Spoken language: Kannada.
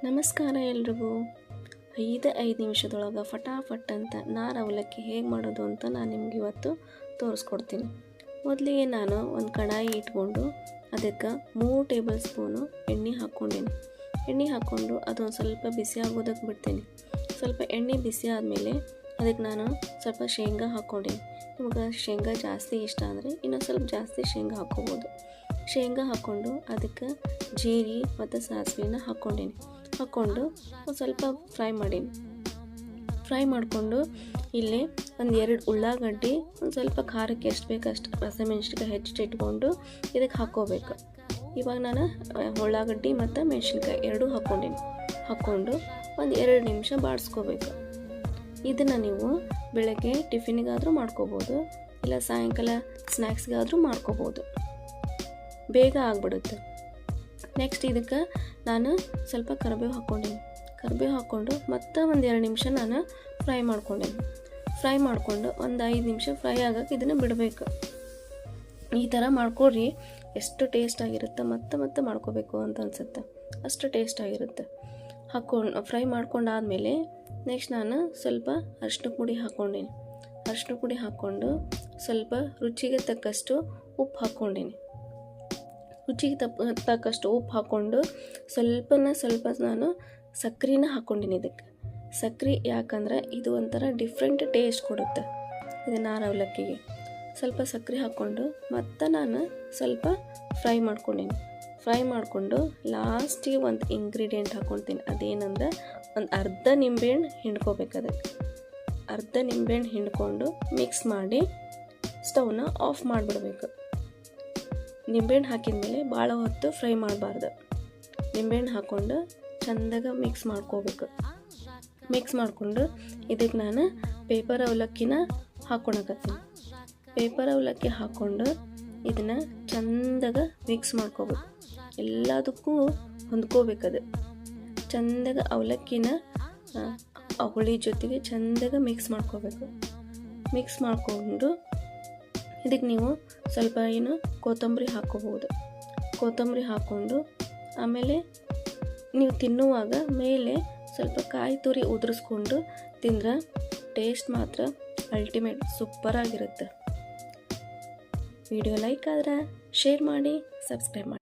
ನಮಸ್ಕಾರ ಎಲ್ರಿಗೂ. 5 ನಿಮಿಷದೊಳಗೆ ಫಟಾಫಟ್ ಅಂತ ನಾರ್ ಅವಲಕ್ಕಿ ಹೇಗೆ ಮಾಡೋದು ಅಂತ ನಾನು ನಿಮ್ಗೆ ಇವತ್ತು ತೋರಿಸ್ಕೊಡ್ತೀನಿ. ಮೊದಲಿಗೆ ನಾನು ಒಂದು ಕಡಾಯಿ ಇಟ್ಕೊಂಡು ಅದಕ್ಕೆ 3 ಟೇಬಲ್ ಸ್ಪೂನು ಎಣ್ಣೆ ಹಾಕ್ಕೊಂಡೀನಿ. ಎಣ್ಣೆ ಹಾಕ್ಕೊಂಡು ಅದೊಂದು ಸ್ವಲ್ಪ ಬಿಸಿ ಆಗೋದಕ್ಕೆ ಬಿಡ್ತೀನಿ. ಸ್ವಲ್ಪ ಎಣ್ಣೆ ಬಿಸಿ ಆದಮೇಲೆ ಅದಕ್ಕೆ ನಾನು ಸ್ವಲ್ಪ ಶೇಂಗಾ ಹಾಕ್ಕೊಂಡೀನಿ. ನಿಮಗೆ ಶೇಂಗಾ ಜಾಸ್ತಿ ಇಷ್ಟ ಅಂದರೆ ಇನ್ನೊಂದು ಸ್ವಲ್ಪ ಜಾಸ್ತಿ ಶೇಂಗಾ ಹಾಕ್ಕೋಬೋದು. ಶೇಂಗಾ ಹಾಕ್ಕೊಂಡು ಅದಕ್ಕೆ ಜೀರಿಗೆ ಮತ್ತು ಸಾಸಿವೆನ ಹಾಕ್ಕೊಂಡೀನಿ. ಹಾಕ್ಕೊಂಡು ಒಂದು ಸ್ವಲ್ಪ ಫ್ರೈ ಮಾಡಿಕೊಂಡು ಇಲ್ಲಿ ಒಂದು 2 ಉಳ್ಳಾಗಡ್ಡಿ, ಒಂದು ಸ್ವಲ್ಪ ಖಾರಕ್ಕೆ ಎಷ್ಟು ಬೇಕು ಅಷ್ಟು ಹಸಿಮೆಣ್ಸಿನ್ಕಾಯಿ ಹೆಚ್ಚಿಟ್ಕೊಂಡು ಇದಕ್ಕೆ ಹಾಕ್ಕೋಬೇಕು. ಇವಾಗ ನಾನು ಉಳ್ಳಾಗಡ್ಡಿ ಮತ್ತು ಮೆಣಸಿನ್ಕಾಯಿ ಎರಡೂ ಹಾಕ್ಕೊಂಡು ಒಂದು 2 ನಿಮಿಷ ಬಾಡಿಸ್ಕೋಬೇಕು. ಇದನ್ನು ನೀವು ಬೆಳಗ್ಗೆ ಟಿಫಿನಿಗಾದರೂ ಮಾಡ್ಕೋಬೋದು, ಇಲ್ಲ ಸಾಯಂಕಾಲ ಸ್ನ್ಯಾಕ್ಸ್ಗಾದರೂ ಮಾಡ್ಕೋಬೋದು. ಬೇಗ ಆಗಿಬಿಡುತ್ತೆ. ನೆಕ್ಸ್ಟ್ ಇದಕ್ಕೆ ನಾನು ಸ್ವಲ್ಪ ಕರಿಬೇವು ಹಾಕ್ಕೊಂಡು ಮತ್ತೆ ಒಂದು 2 ನಿಮಿಷ ನಾನು ಫ್ರೈ ಮಾಡಿಕೊಂಡು ಒಂದು 5 ನಿಮಿಷ ಫ್ರೈ ಆಗೋಕ್ಕೆ ಇದನ್ನು ಬಿಡಬೇಕು. ಈ ಥರ ಮಾಡ್ಕೊಡ್ರಿ, ಎಷ್ಟು ಟೇಸ್ಟಾಗಿರುತ್ತೆ. ಮತ್ತೆ ಮಾಡ್ಕೋಬೇಕು ಅಂತ ಅನಿಸುತ್ತೆ, ಅಷ್ಟು ಟೇಸ್ಟಾಗಿರುತ್ತೆ. ಫ್ರೈ ಮಾಡ್ಕೊಂಡಾದಮೇಲೆ ನೆಕ್ಸ್ಟ್ ನಾನು ಸ್ವಲ್ಪ ಅರಿಶಿನ ಪುಡಿ ಹಾಕ್ಕೊಂಡು ಸ್ವಲ್ಪ ರುಚಿಗೆ ತಕ್ಕಷ್ಟು ಉಪ್ಪು ಹಾಕ್ಕೊಂಡೀನಿ. ರುಚಿಗೆ ತಕ್ಕಷ್ಟು ಉಪ್ಪು ಹಾಕ್ಕೊಂಡು ಸ್ವಲ್ಪ ನಾನು ಸಕ್ಕರೆನ ಹಾಕ್ಕೊಂಡೀನಿ. ಇದಕ್ಕೆ ಸಕ್ಕರೆ ಯಾಕಂದ್ರೆ ಇದು ಒಂಥರ ಡಿಫ್ರೆಂಟ್ ಟೇಸ್ಟ್ ಕೊಡುತ್ತೆ ಇದು ನಾರ್ ಅವಲಕ್ಕಿಗೆ. ಸ್ವಲ್ಪ ಸಕ್ಕರೆ ಹಾಕ್ಕೊಂಡು ಮತ್ತೆ ನಾನು ಸ್ವಲ್ಪ ಫ್ರೈ ಮಾಡಿಕೊಂಡು ಲಾಸ್ಟಿಗೆ ಒಂದು ಇಂಗ್ರೀಡಿಯೆಂಟ್ ಹಾಕ್ಕೊಳ್ತೀನಿ. ಅದೇನಂದ್ರೆ ಒಂದು ಅರ್ಧ ನಿಂಬೆಹಣ್ಣು ಹಿಂಡ್ಕೋಬೇಕು. ಅದಕ್ಕೆ ಅರ್ಧ ನಿಂಬೆಹಣ್ಣು ಹಿಂಡ್ಕೊಂಡು ಮಿಕ್ಸ್ ಮಾಡಿ ಸ್ಟವ್ನ ಆಫ್ ಮಾಡಿಬಿಡ್ಬೇಕು. ನಿಂಬೆಹಣ್ಣು ಹಾಕಿದ ಮೇಲೆ ಭಾಳ ಹೊತ್ತು ಫ್ರೈ ಮಾಡಬಾರ್ದು. ನಿಂಬೆಹಣ್ಣು ಹಾಕ್ಕೊಂಡು ಚೆಂದಾಗ ಮಿಕ್ಸ್ ಮಾಡಿಕೊಂಡು ಇದಕ್ಕೆ ನಾನು ಪೇಪರ್ ಅವಲಕ್ಕಿನ ಹಾಕ್ಕೊಳಕತ್ತೀನಿ. ಪೇಪರ್ ಅವಲಕ್ಕಿ ಹಾಕ್ಕೊಂಡು ಇದನ್ನು ಚೆಂದಾಗ ಮಿಕ್ಸ್ ಮಾಡ್ಕೋಬೇಕು. ಎಲ್ಲದಕ್ಕೂ ಹೊಂದ್ಕೋಬೇಕದು. ಚೆಂದಾಗ ಅವಲಕ್ಕಿನ ಹುಳಿ ಜೊತೆಗೆ ಚೆಂದಾಗ ಮಿಕ್ಸ್ ಮಾಡಿಕೊಂಡು ಇದಕ್ಕೆ ನೀವು ಸ್ವಲ್ಪ ಕೊತ್ತಂಬರಿ ಹಾಕ್ಕೋಬೋದು. ಕೊತ್ತಂಬರಿ ಹಾಕ್ಕೊಂಡು ಆಮೇಲೆ ನೀವು ತಿನ್ನುವಾಗ ಮೇಲೆ ಸ್ವಲ್ಪ ಕಾಯಿ ತುರಿ ಉದುರಿಸ್ಕೊಂಡು ತಿಂದ್ರೆ ಟೇಸ್ಟ್ ಮಾತ್ರ ಅಲ್ಟಿಮೇಟ್, ಸೂಪರಾಗಿರುತ್ತೆ. ವಿಡಿಯೋ ಲೈಕ್ ಆದರೆ ಶೇರ್ ಮಾಡಿ, ಸಬ್ಸ್ಕ್ರೈಬ್ ಮಾಡಿ.